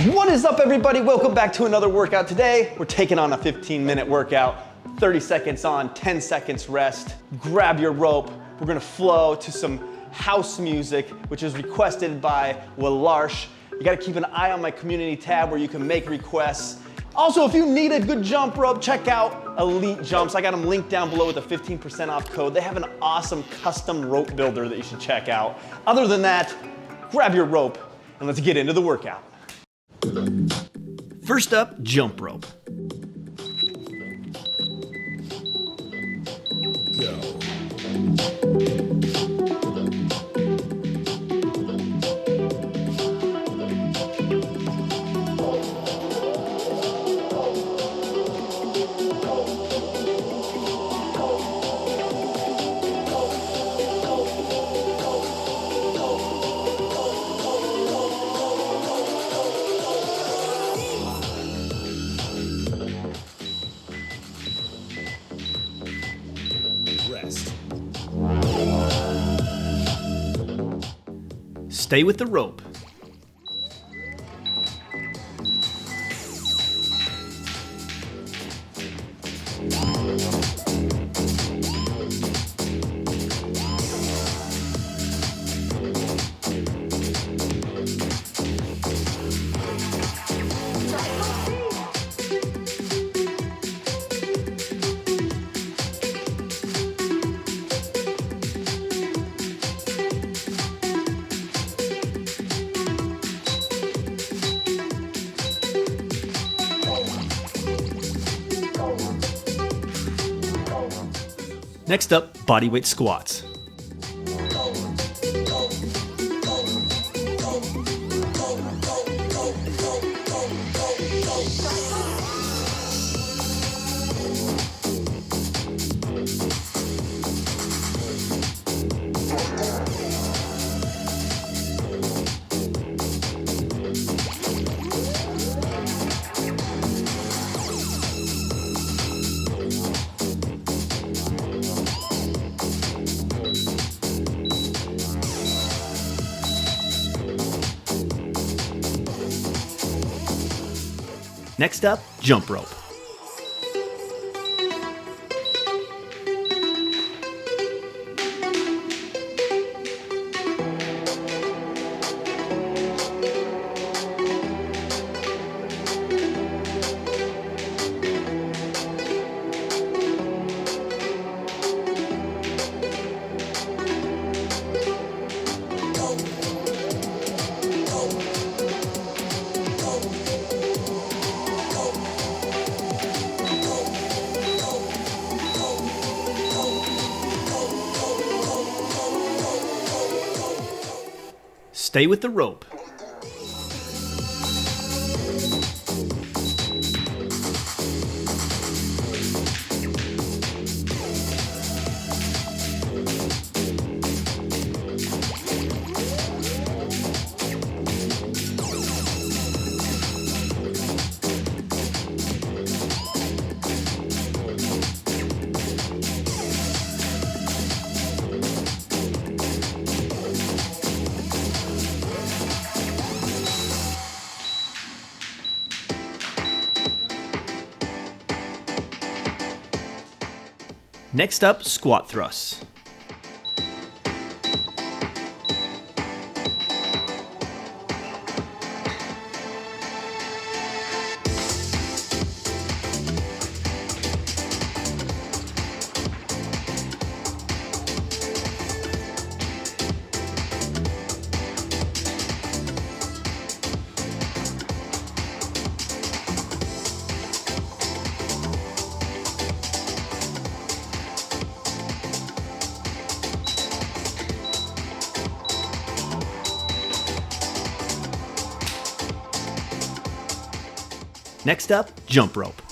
What is up, everybody? Welcome back to another workout. Today, we're taking on a 15-minute workout. 30 seconds on, 10 seconds rest. Grab your rope. We're gonna flow to some house music, which is requested by Walarsh. You gotta keep an eye on my community tab where you can make requests. Also, if you need a good jump rope, check out Elite Jumps. I got them linked down below with a 15% off code. They have an awesome custom rope builder that you should check out. Other than that, grab your rope and let's get into the workout. First up, jump rope. Go. Stay with the rope. Next up, bodyweight squats. Next up, jump rope. Stay with the rope. Next up, squat thrusts. Next up, jump rope.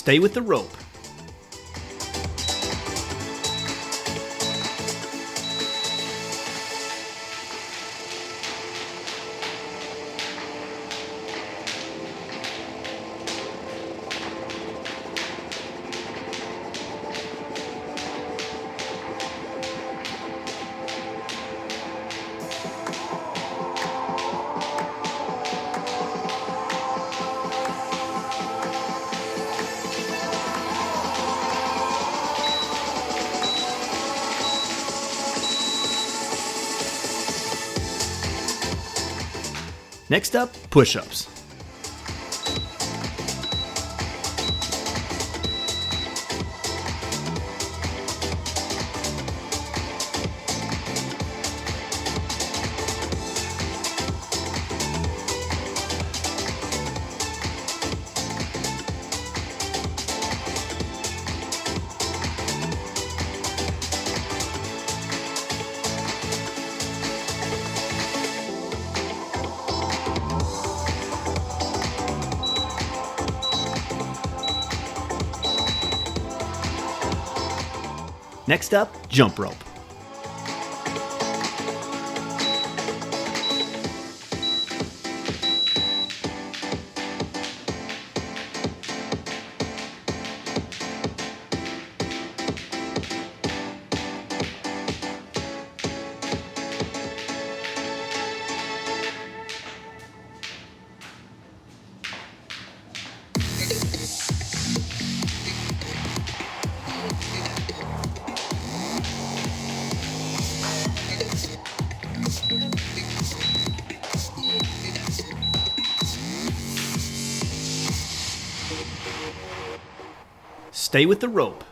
Stay with the rope. Next up, push-ups. Next up, jump rope. Stay with the rope.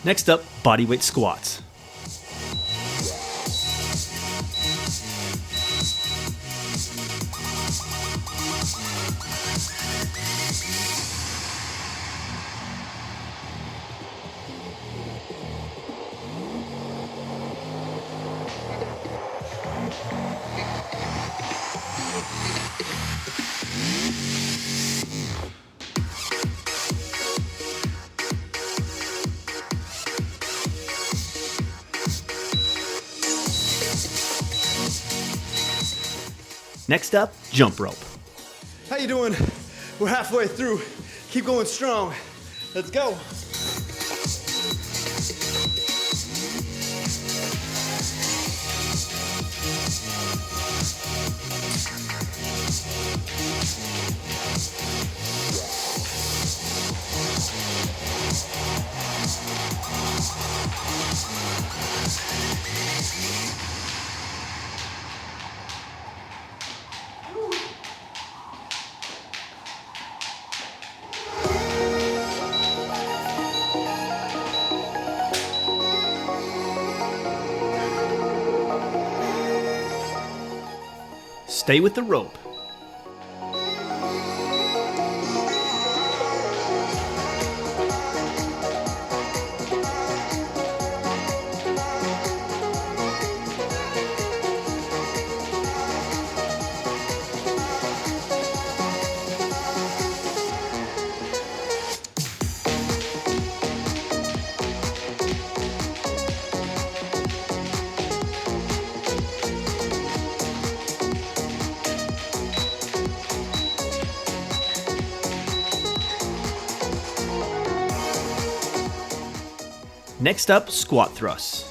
Next up, bodyweight squats. Next up, jump rope. How you doing? We're halfway through. Keep going strong. Let's go. Stay with the rope. Next up, squat thrusts.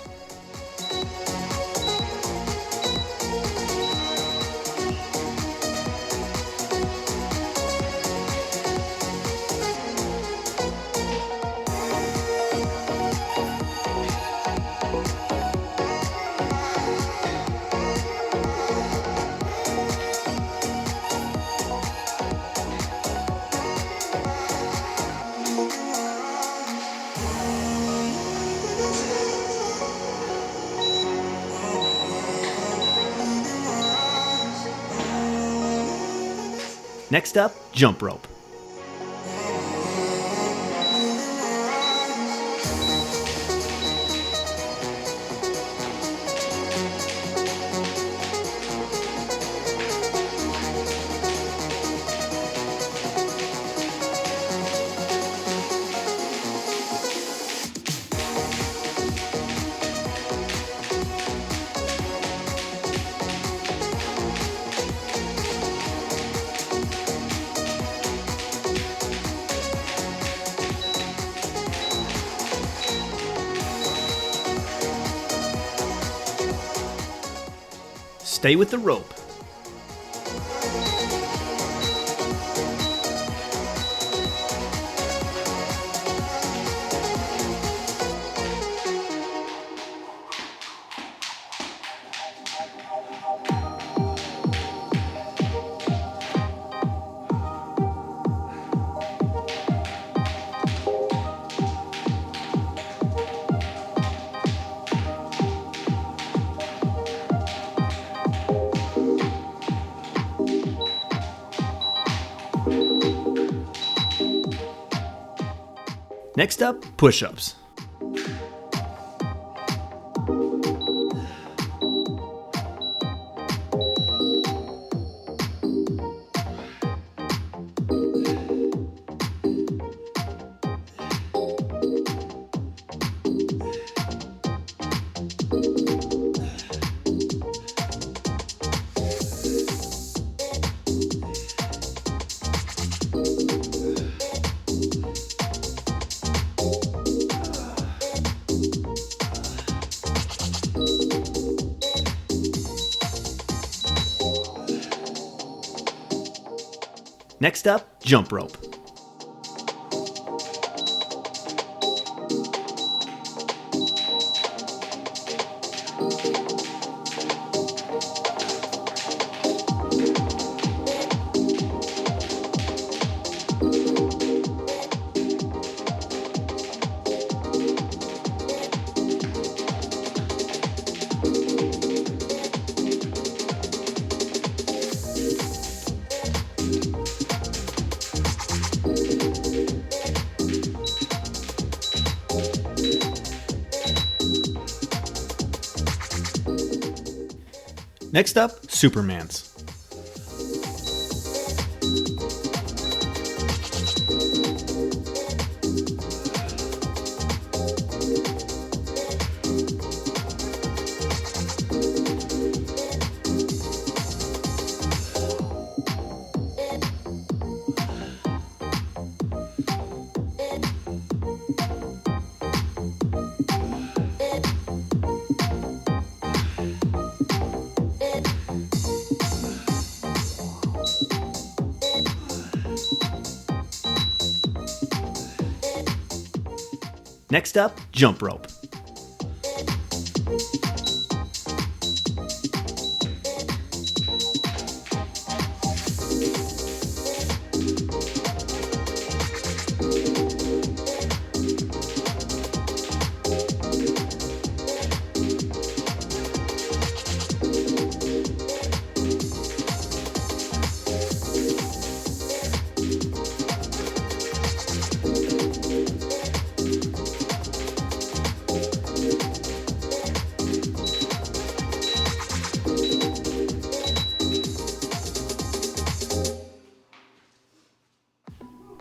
Next up, jump rope. Stay with the rope. Next up, push-ups. Next up, jump rope. Next up, Supermans. Next up, jump rope.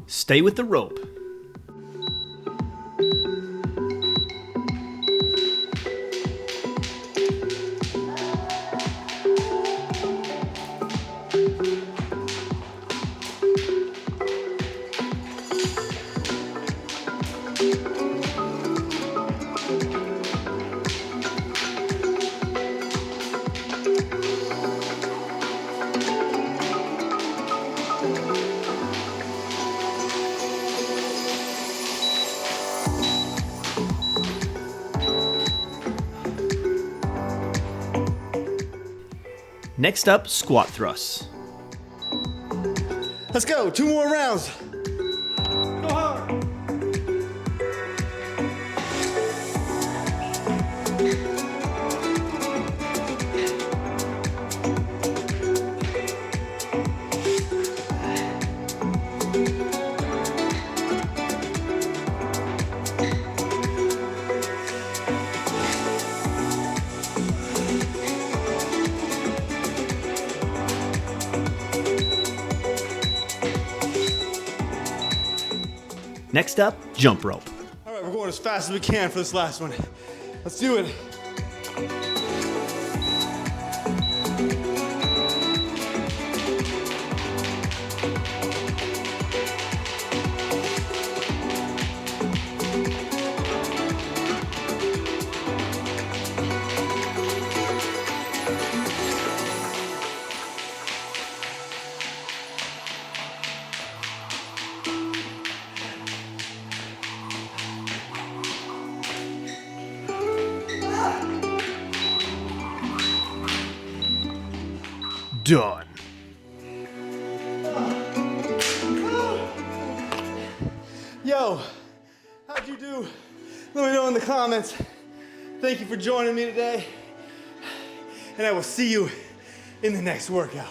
Stay with the rope. Next up, squat thrusts. Let's go, 2 more rounds. Go hard. Next up, jump rope. All right, we're going as fast as we can for this last one. Let's do it. Done. Yo, how'd you do? Let me know in the comments. Thank you for joining me today, and I will see you in the next workout.